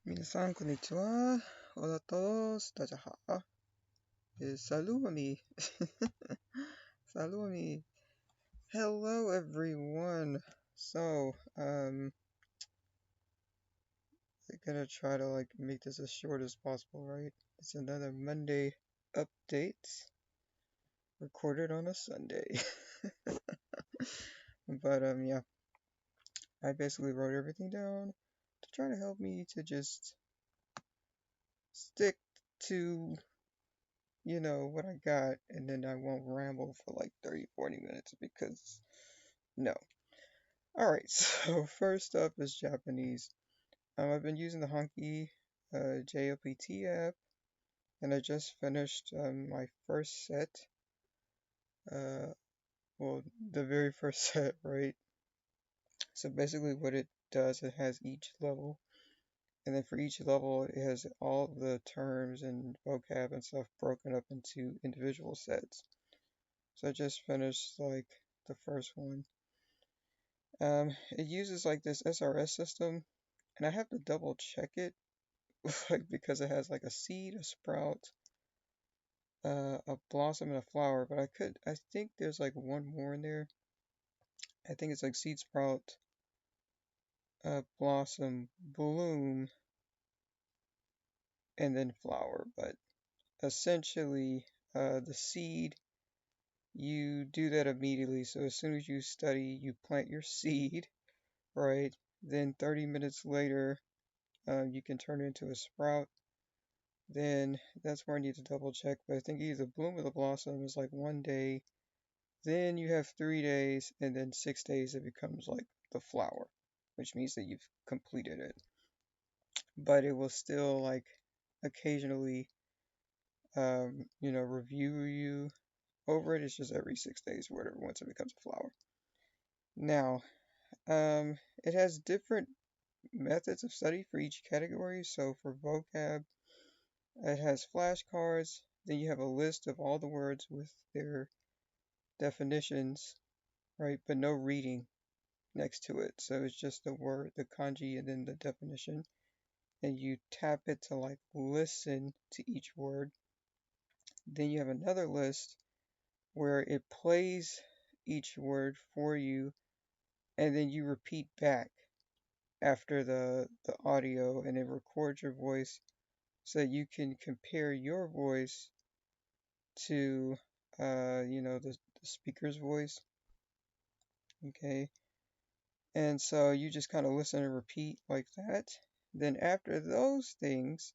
皆さん、こんにちは。Hola a todos. 大家好. Salud Salud Hello, everyone. So, I'm gonna try to make this as short as possible, right? It's another Monday update recorded on a Sunday. But yeah, I basically wrote everything down to try to help me to just stick to what I got, and then I won't ramble for like 30-40 minutes because no. Alright, so first up is Japanese. I've been using the Honky JOPT app, and I just finished my first set. Uh, well, the very first set, right? So basically, what it does, it has each level, and then for each level, it has all of the terms and vocab and stuff broken up into individual sets. So I just finished like the first one. It uses like this SRS system, and I have to double check it, like because it has like a seed, a sprout, a blossom, and a flower. But I think there's like one more in there. I think it's like seed, sprout, blossom, bloom, and then flower. But essentially, the seed, you do that immediately. So as soon as you study, you plant your seed, right? Then 30 minutes later, you can turn it into a sprout. Then that's where I need to double check. But I think either bloom or the blossom is like 1 day. Then you have 3 days, and then 6 days it becomes like the flower, which means that you've completed it. But it will still like occasionally, review you over it. It's just every 6 days or whatever once it becomes a flower. Now, it has different methods of study for each category. So for vocab, it has flashcards. Then you have a list of all the words with their definitions, right? But no reading next to it. So it's just the word, the kanji, and then the definition. And you tap it to like listen to each word. Then you have another list where it plays each word for you, and then you repeat back after the audio, and it records your voice so that you can compare your voice to the speaker's voice. Okay. And so you just kind of listen and repeat like that. Then after those things,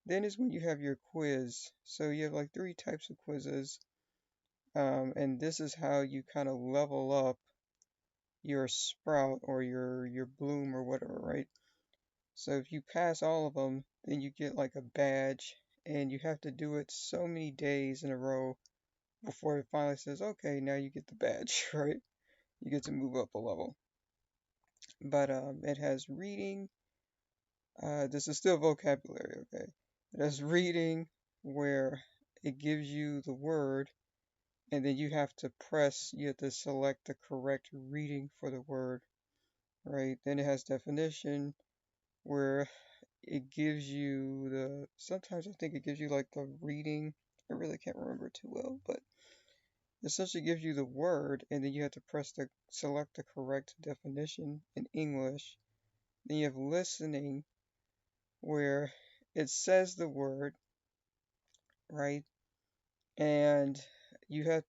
then is when you have your quiz. So you have like 3 types of quizzes. And this is how you kind of level up your sprout or your bloom or whatever, right? So if you pass all of them, then you get like a badge, and you have to do it so many days in a row before it finally says, okay, now you get the badge, right? You get to move up a level. But it has reading. This is still vocabulary, okay? It has reading where it gives you the word, and then you have to select the correct reading for the word, right? Then it has definition where it gives you sometimes I think it gives you like the reading. I really can't remember too well, but essentially gives you the word, and then you have to select the correct definition in English. Then you have listening where it says the word, right? And you have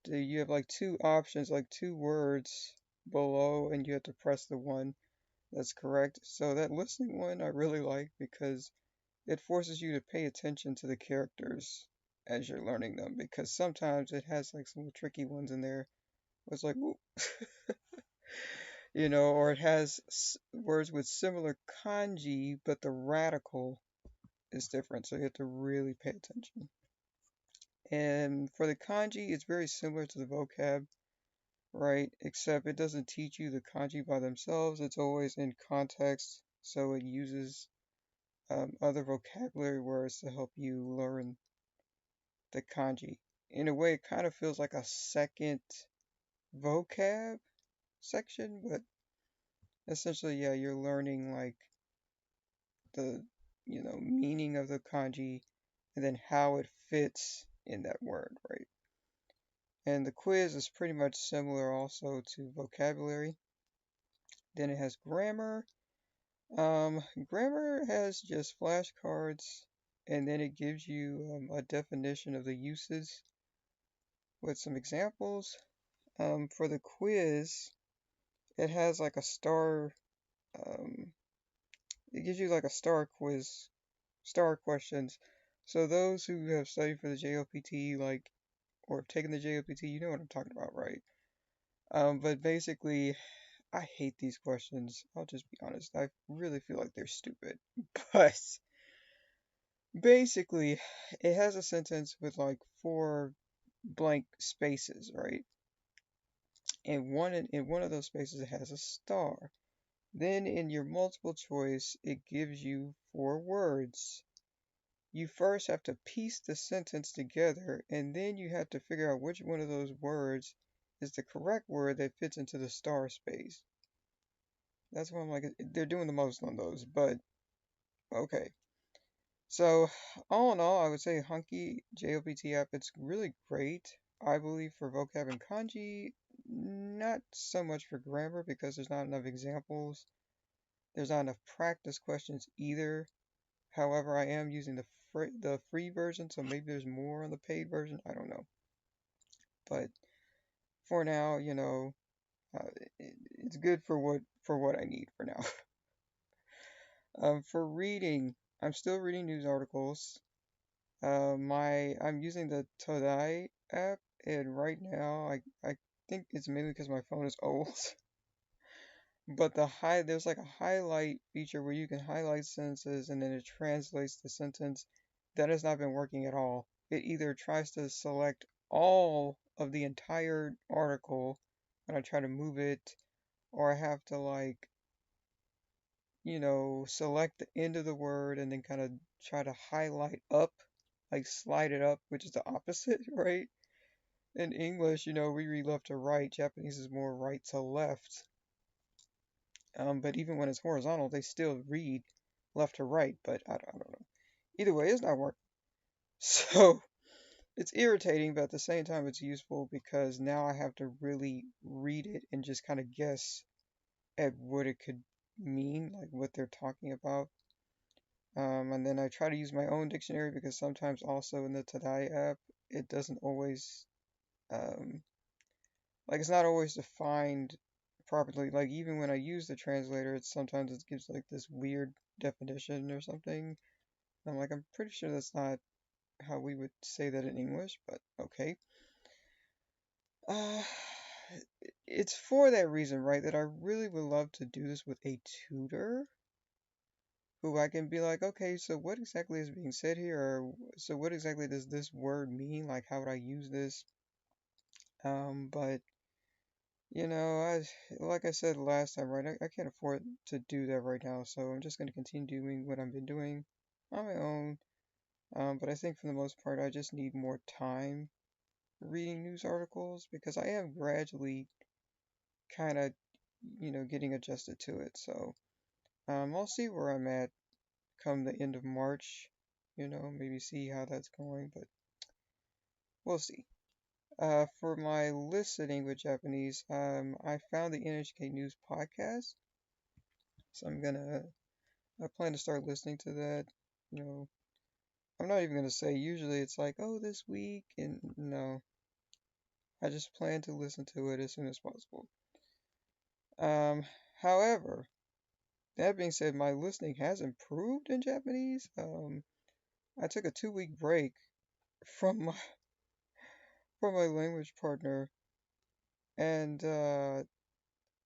like 2 options, like 2 words below, and you have to press the one that's correct. So that listening one I really like because it forces you to pay attention to the characters as you're learning them, because sometimes it has like some tricky ones in there. It's like, ooh. Or it has words with similar kanji, but the radical is different, so you have to really pay attention. And for the kanji, it's very similar to the vocab, right? Except it doesn't teach you the kanji by themselves. It's always in context, so it uses other vocabulary words to help you learn the kanji. In a way, it kind of feels like a second vocab section, but essentially, yeah, you're learning like the meaning of the kanji and then how it fits in that word, right? And the quiz is pretty much similar also to vocabulary. Then it has grammar. Grammar has just flashcards, and then it gives you a definition of the uses with some examples. For the quiz, it has like a star. Um, it gives you like a star quiz, star questions. So those who have studied for the JLPT, like, or have taken the JLPT, you know what I'm talking about, right? But basically, I hate these questions. I'll just be honest. I really feel like they're stupid. But basically, it has a sentence with like four blank spaces, right? And in one of those spaces it has a star. Then in your multiple choice, it gives you four words. You first have to piece the sentence together, and then you have to figure out which one of those words is the correct word that fits into the star space. That's why I'm like, they're doing the most on those, but okay. So, all in all, I would say Hunky JLPT app, it's really great. I believe for vocab and kanji, not so much for grammar because there's not enough examples. There's not enough practice questions either. However, I am using the free version, so maybe there's more on the paid version. I don't know. But for now, uh, it's good for what I need for now. For reading, I'm still reading news articles. I'm using the Todai app, and right now I think it's mainly because my phone is old. But there's like a highlight feature where you can highlight sentences and then it translates the sentence. That has not been working at all. It either tries to select all of the entire article when I try to move it, or I have to like, select the end of the word and then kind of try to highlight up, like slide it up, which is the opposite, right? In English, we read left to right. Japanese is more right to left. But even when it's horizontal, they still read left to right, but I don't know. Either way, it's not working. So it's irritating, but at the same time, it's useful because now I have to really read it and just kind of guess at what it could mean, like what they're talking about. And then I try to use my own dictionary because sometimes also in the Tadai app, it doesn't always, um, like it's not always defined properly. Like even when I use the translator, sometimes it gives like this weird definition or something. I'm like, I'm pretty sure that's not how we would say that in English, but okay. Uh, it's for that reason, right, that I really would love to do this with a tutor who I can be like, okay, so what exactly is being said here? Or so what exactly does this word mean? Like, how would I use this? But like I said last time, right? I can't afford to do that right now, so I'm just gonna continue doing what I've been doing on my own. But I think for the most part, I just need more time reading news articles because I am gradually kind of, getting adjusted to it. So, I'll see where I'm at come the end of March. Maybe see how that's going, but we'll see. For my listening with Japanese, I found the NHK News podcast, so I plan to start listening to that. You know, I'm not even gonna say. Usually, it's like, oh, this week, and no, I just plan to listen to it as soon as possible. Um, However, that being said, my listening has improved in Japanese. I took a 2 week break from my language partner, and I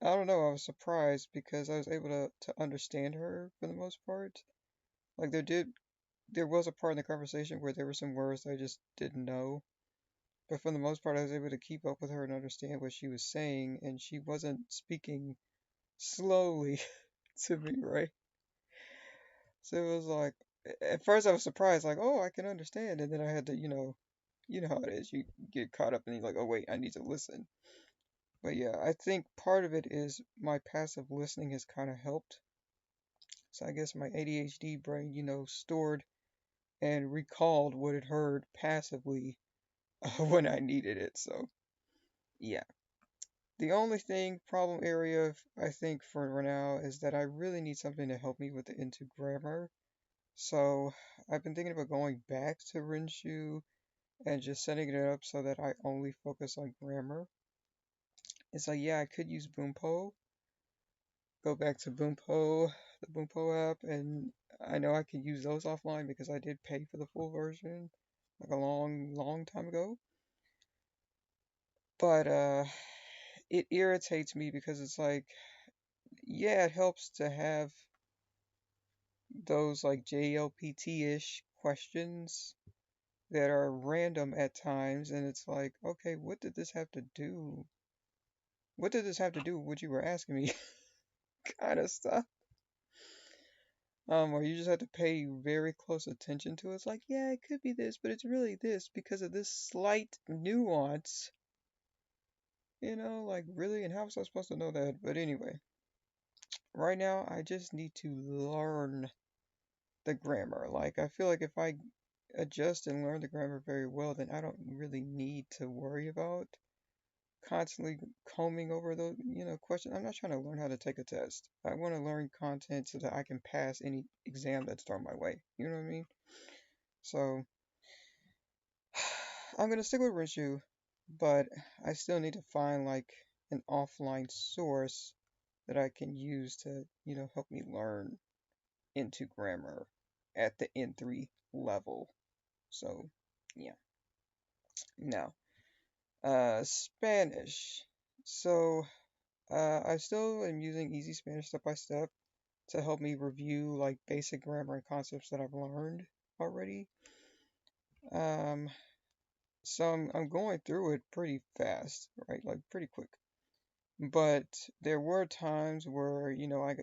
don't know, I was surprised because I was able to understand her for the most part. Like there was a part in the conversation where there were some words I just didn't know, but for the most part I was able to keep up with her and understand what she was saying, and she wasn't speaking slowly to me, right? So it was like at first I was surprised, like, oh, I can understand, and then I had to, you know how it is. You get caught up and you're like, oh wait, I need to listen. But yeah, I think part of it is my passive listening has kind of helped So I guess my ADHD brain, stored and recalled what it heard passively when I needed it. So yeah. The only thing, problem area, I think for now is that I really need something to help me with the into grammar. So I've been thinking about going back to Rinshu and just setting it up so that I only focus on grammar. It's like, yeah, I could use Boompo, go back to Boompo, the Boompo app, and I know I can use those offline because I did pay for the full version like a long, long time ago. But it irritates me because it's like, yeah, it helps to have those like JLPT-ish questions that are random at times, and it's like, okay, what did this have to do? What did this have to do with what you were asking me? Kind of stuff. Or you just have to pay very close attention to it. It's like, yeah, it could be this, but it's really this because of this slight nuance. Like really, and how was I supposed to know that? But anyway, right now I just need to learn the grammar. Like I feel like if I adjust and learn the grammar very well, then I don't really need to worry about constantly combing over those, questions. I'm not trying to learn how to take a test. I want to learn content so that I can pass any exam that's thrown my way. You know what I mean? So I'm gonna stick with Rinshu, but I still need to find like an offline source that I can use to, help me learn into grammar at the N3 level. So yeah. Now, Spanish. So I still am using Easy Spanish step by step to help me review like basic grammar and concepts that I've learned already. Um, so I'm going through it pretty fast, right? Like pretty quick. But there were times where,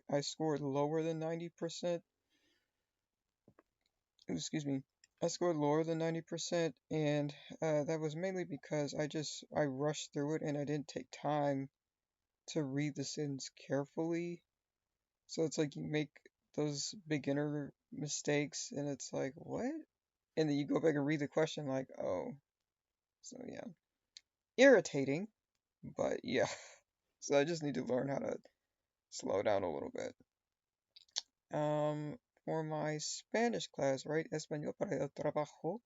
I scored lower than 90%. Excuse me. I scored lower than 90%, and that was mainly because I rushed through it and I didn't take time to read the sentence carefully. So it's like you make those beginner mistakes and it's like, what? And then you go back and read the question like, oh. So yeah. Irritating, but yeah. So I just need to learn how to slow down a little bit. For my Spanish class, right? Español para el trabajo.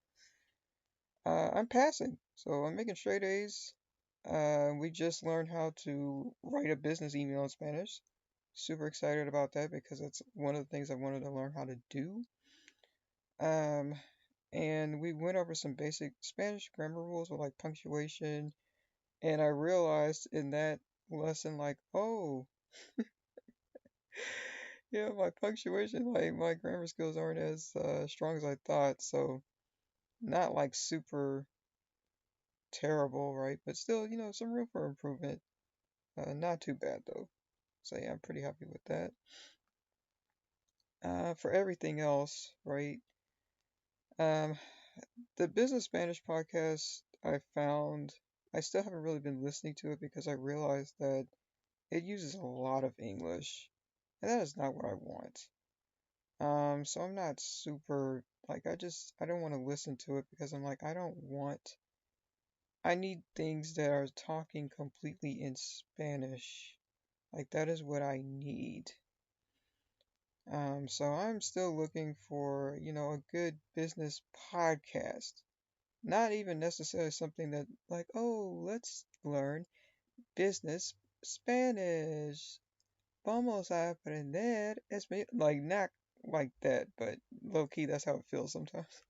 I'm passing. So I'm making straight A's. We just learned how to write a business email in Spanish. Super excited about that because that's one of the things I wanted to learn how to do. Um, and we went over some basic Spanish grammar rules with like punctuation. And I realized in that lesson, like, oh, yeah, my punctuation, like my grammar skills aren't as strong as I thought. So not like super terrible, right? But still, some room for improvement. Not too bad though. So yeah, I'm pretty happy with that. For everything else, right? Um, the Business Spanish podcast I found, I still haven't really been listening to it because I realized that it uses a lot of English, and that is not what I want. So I'm not super like I don't want to listen to it because I'm like I need things that are talking completely in Spanish. Like that is what I need. So I'm still looking for, a good business podcast. Not even necessarily something that like, oh, let's learn business Spanish. Vamos a aprender español. Like not like that, but low key, that's how it feels sometimes.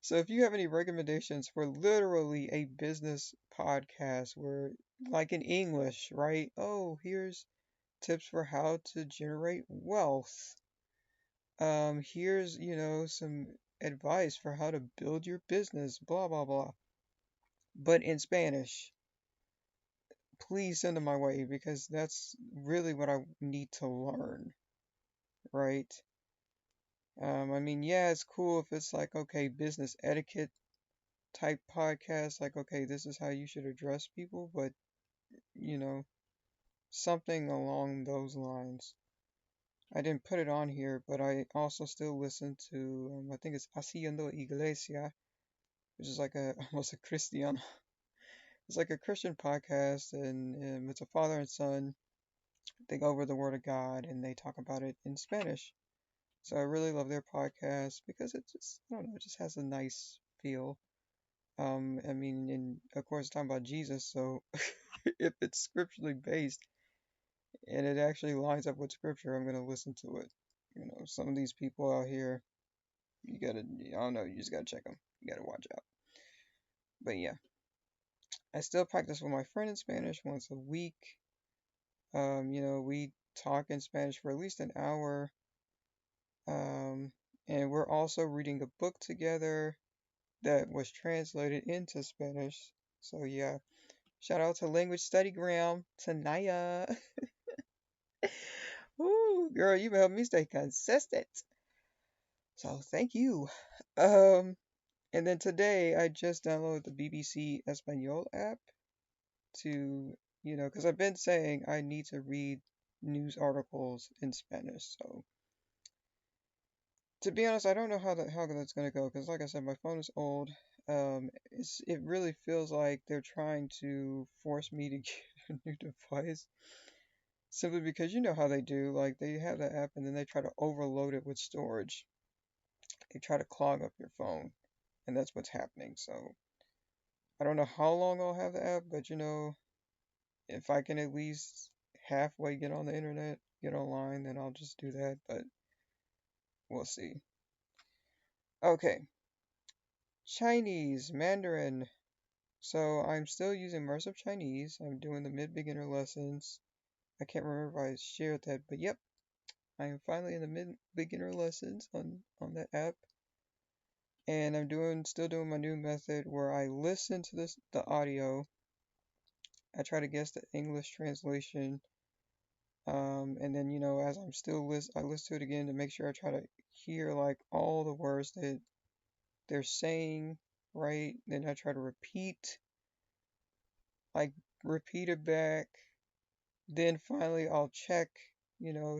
So if you have any recommendations for literally a business podcast where, like in English, right? Oh, here's tips for how to generate wealth. Here's, some advice for how to build your business, blah, blah, blah. But in Spanish, please send them my way because that's really what I need to learn, right? I mean, yeah, it's cool if it's like, okay, business etiquette type podcast, like, okay, this is how you should address people, but, you know, something along those lines. I didn't put it on here, but I also still listen to, I think it's Haciendo Iglesia, which is like a almost a Christian. It's like a Christian podcast, and it's a father and son. They go over the Word of God and they talk about it in Spanish. So I really love their podcast because it just, I don't know, it just has a nice feel. I mean, and of course, talking about Jesus, so if it's scripturally based and it actually lines up with scripture, I'm gonna listen to it. You know, some of these people out here, you gotta, I don't know, you just gotta check them. You gotta watch out. But yeah, I still practice with my friend in Spanish once a week. We talk in Spanish for at least an hour. Um, and we're also reading a book together that was translated into Spanish. So yeah, shout out to Language Study Gram, Tanaya. Ooh, girl, you've helped me stay consistent. So thank you. Um, and then today I just downloaded the BBC Espanol app to, because I've been saying I need to read news articles in Spanish. So to be honest, I don't know how that's gonna go because, like I said, my phone is old. It really feels like they're trying to force me to get a new device simply because you know how they do. Like they have the app and then they try to overload it with storage. They try to clog up your phone, and that's what's happening. So I don't know how long I'll have the app, but if I can at least halfway get on the internet, get online, then I'll just do that. But we'll see. Okay, Chinese, Mandarin. So I'm still using immersive Chinese. I'm doing the mid-beginner lessons. I can't remember if I shared that, but yep, I am finally in the mid-beginner lessons on that app. And I'm still doing my new method where I listen to the audio. I try to guess the English translation. And then as I'm still I listen to it again to make sure I try to hear like all the words that they're saying, right? Then I try to like repeat it back. Then finally I'll check,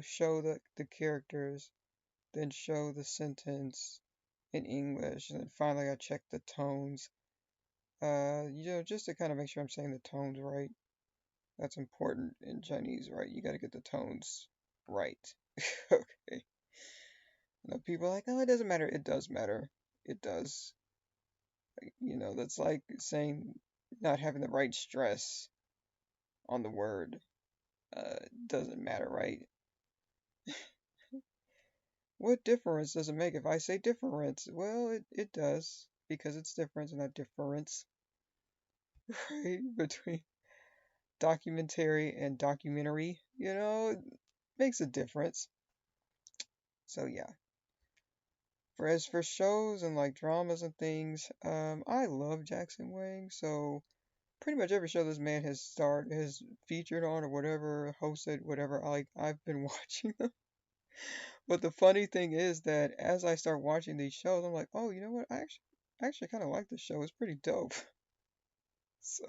show the characters, then show the sentence in English, and then finally I check the tones. Just to kind of make sure I'm saying the tones right. That's important in Chinese, right? You got to get the tones right. Okay. Now people are like, oh, it doesn't matter. It does matter. It does. That's like saying not having the right stress on the word. Doesn't matter, right? What difference does it make if I say difference? Well, it does because it's difference and not difference, right? Between documentary and documentary, it makes a difference. So yeah. For shows and like dramas and things, I love Jackson Wang. So pretty much every show this man has featured on or whatever, hosted, whatever, I've been watching them. But the funny thing is that as I start watching these shows, I'm like, oh, you know what? I actually kind of like this show. It's pretty dope. So,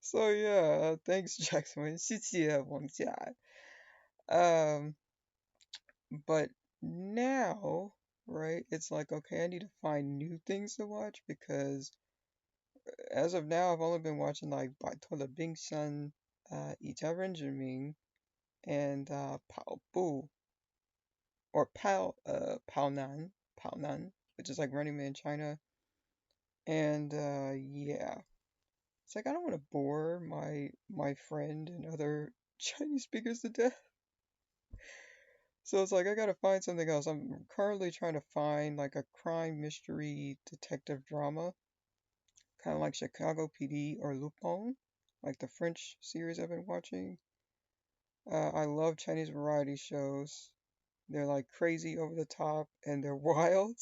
so yeah, thanks, Jackson. 谢谢王嘉. Um, but now, right? It's like, okay, I need to find new things to watch because as of now, I've only been watching like 摆脱了冰山, 以家人之名, and Pao Bu or Pao Nan, which is like Running Man China. And yeah, it's like I don't want to bore my friend and other Chinese speakers to death. So it's like I gotta find something else. I'm currently trying to find like a crime mystery detective drama, kind of like Chicago PD or Lupin, like the French series I've been watching. I love Chinese variety shows. They're like crazy over the top and they're wild,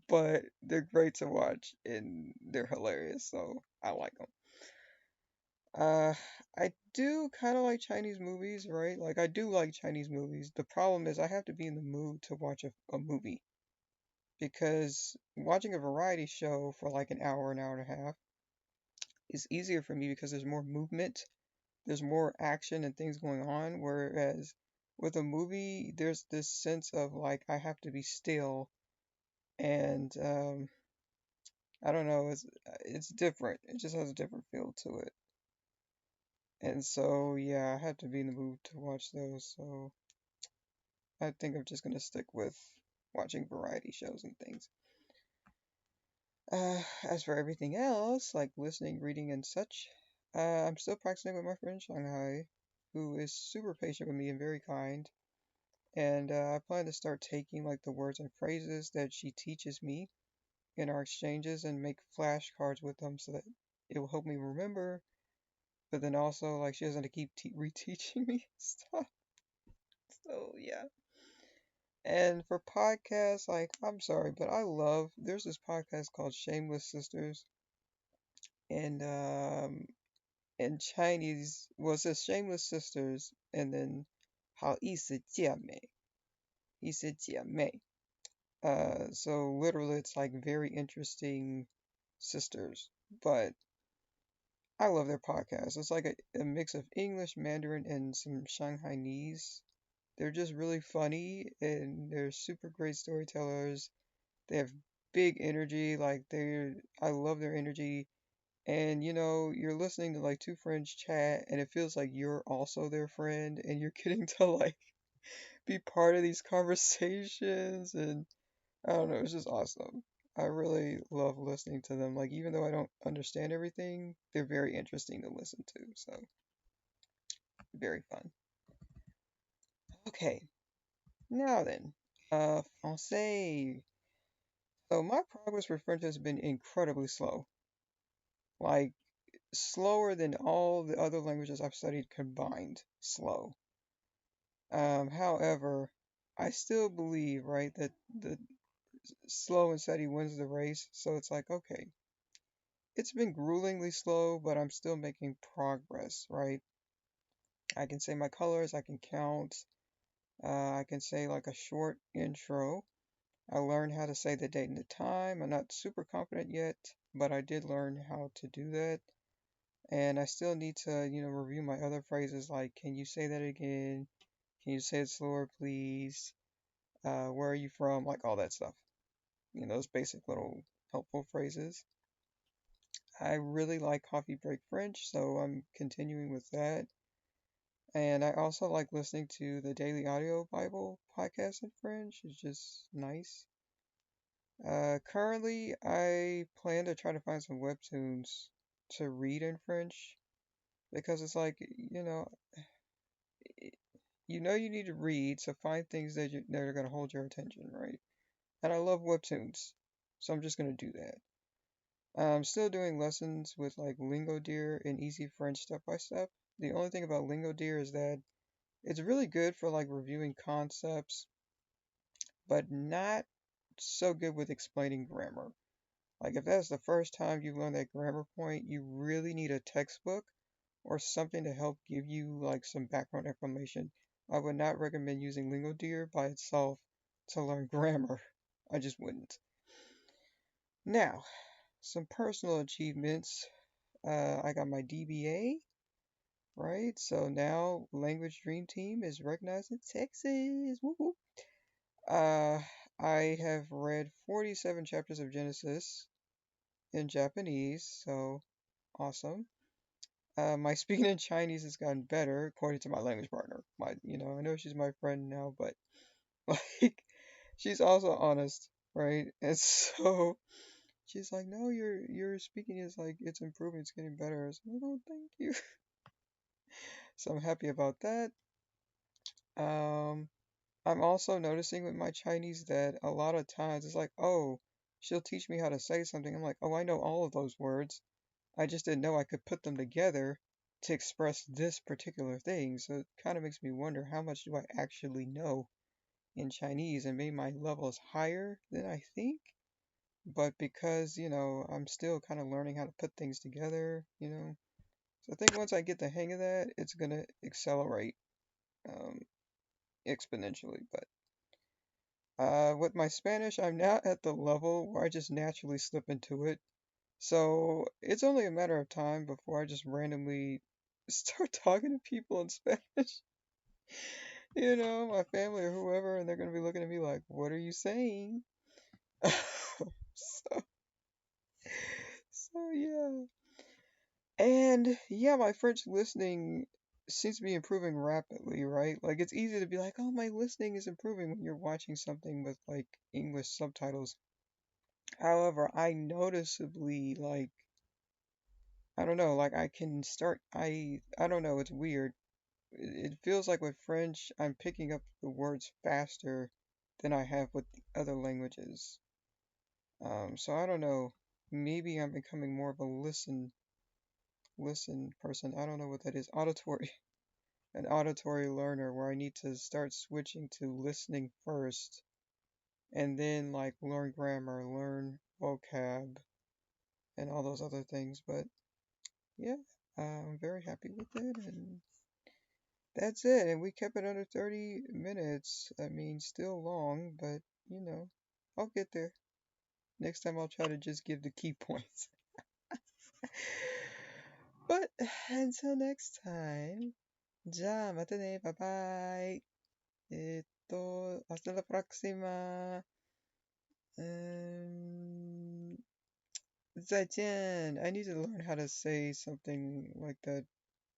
but they're great to watch and they're hilarious, so I like them. Uh, I do kind of like Chinese movies, right? Like I do like Chinese movies. The problem is I have to be in the mood to watch a movie because watching a variety show for like an hour and a half is easier for me because there's more movement, there's more action and things going on, whereas with a movie, there's this sense of like I have to be still, and I don't know, it's different. It just has a different feel to it. And so yeah, I had to be in the mood to watch those. So I think I'm just gonna stick with watching variety shows and things. As for everything else, like listening, reading, and such, I'm still practicing with my friend Shanghai, who is super patient with me and very kind. And I plan to start taking like the words and phrases that she teaches me in our exchanges and make flashcards with them so that it will help me remember. But then also, like, she doesn't have to keep reteaching me stuff. So yeah. And for podcasts, like, I'm sorry, but there's this podcast called Shameless Sisters, and in Chinese, well, it says Shameless Sisters, and then 好意思姐妹，意思姐妹. So literally, it's like very interesting sisters, but I love their podcast. It's like a mix of English, Mandarin, and some Shanghainese. They're just really funny, and they're super great storytellers. They have big energy, I love their energy. And you're listening to like two friends chat, and it feels like you're also their friend, and you're getting to like be part of these conversations, and I don't know, it's just awesome. I really love listening to them. Like, even though I don't understand everything, they're very interesting to listen to. So, very fun. Okay, now then, français. So, my progress with French has been incredibly slow. Like, slower than all the other languages I've studied combined. Slow. However, I still believe, right, that the slow and steady wins the race. So, it's like, okay, it's been gruelingly slow, but I'm still making progress, right? I can say my colors, I can count, I can say like a short intro. I learned how to say the date and the time. I'm not super confident yet, but I did learn how to do that. And I still need to, review my other phrases like, can you say that again? Can you say it slower, please? Where are you from? Like all that stuff. Those basic little helpful phrases. I really like Coffee Break French, so I'm continuing with that. And I also like listening to the Daily Audio Bible podcast in French. It's just nice. Currently, I plan to try to find some webtoons to read in French because it's like, you need to read, so find things that are going to hold your attention, right? And I love webtoons, so I'm just going to do that. I'm still doing lessons with like Lingo Deer and Easy French step by step. The only thing about Lingo Deer is that it's really good for like reviewing concepts, but not so good with explaining grammar. Like if that's the first time you learn that grammar point, you really need a textbook or something to help give you like some background information. I would not recommend using LingoDeer by itself to learn grammar. I just wouldn't. Now, some personal achievements. I got my DBA, right? So now Language Dream Team is recognized in Texas. Woo woo. Uh, I have read 47 chapters of Genesis in Japanese, so awesome. My speaking in Chinese has gotten better, according to my language partner. I know she's my friend now, but like, she's also honest, right? And so she's like, "No, your speaking is like it's improving, it's getting better." I was like, "Oh, thank you." So I'm happy about that. Um, I'm also noticing with my Chinese that a lot of times it's like, "Oh, she'll teach me how to say something." I'm like, "Oh, I know all of those words. I just didn't know I could put them together to express this particular thing." So it kind of makes me wonder how much do I actually know in Chinese, and maybe my level is higher than I think. But because, I'm still kind of learning how to put things together. So I think once I get the hang of that, it's gonna accelerate um, exponentially. But with my Spanish, I'm now at the level where I just naturally slip into it. So it's only a matter of time before I just randomly start talking to people in Spanish. my family or whoever, and they're gonna be looking at me like, "What are you saying?" So, so yeah. And yeah, my French listening seems to be improving rapidly, right? Like it's easy to be like, "Oh, my listening is improving" when you're watching something with like English subtitles. However, I noticeably like I don't know, like I can start I don't know, it's weird. It feels like with French, I'm picking up the words faster than I have with the other languages. So I don't know. Maybe I'm becoming more of a listen person. I don't know what that is. Auditory, an auditory learner where I need to start switching to listening first and then like learn grammar, learn vocab, and all those other things. But yeah, I'm very happy with it, and that's it. And we kept it under 30 minutes. I mean, still long, but I'll get there. Next time I'll try to just give the key points. But until next time, じゃあまたね、バイバイ。hasta la próxima. 嗯，再见. I need to learn how to say something like that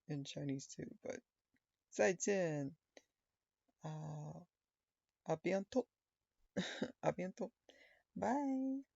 in Chinese too, but 再见. Uh, a bientôt. A bientôt. Bye.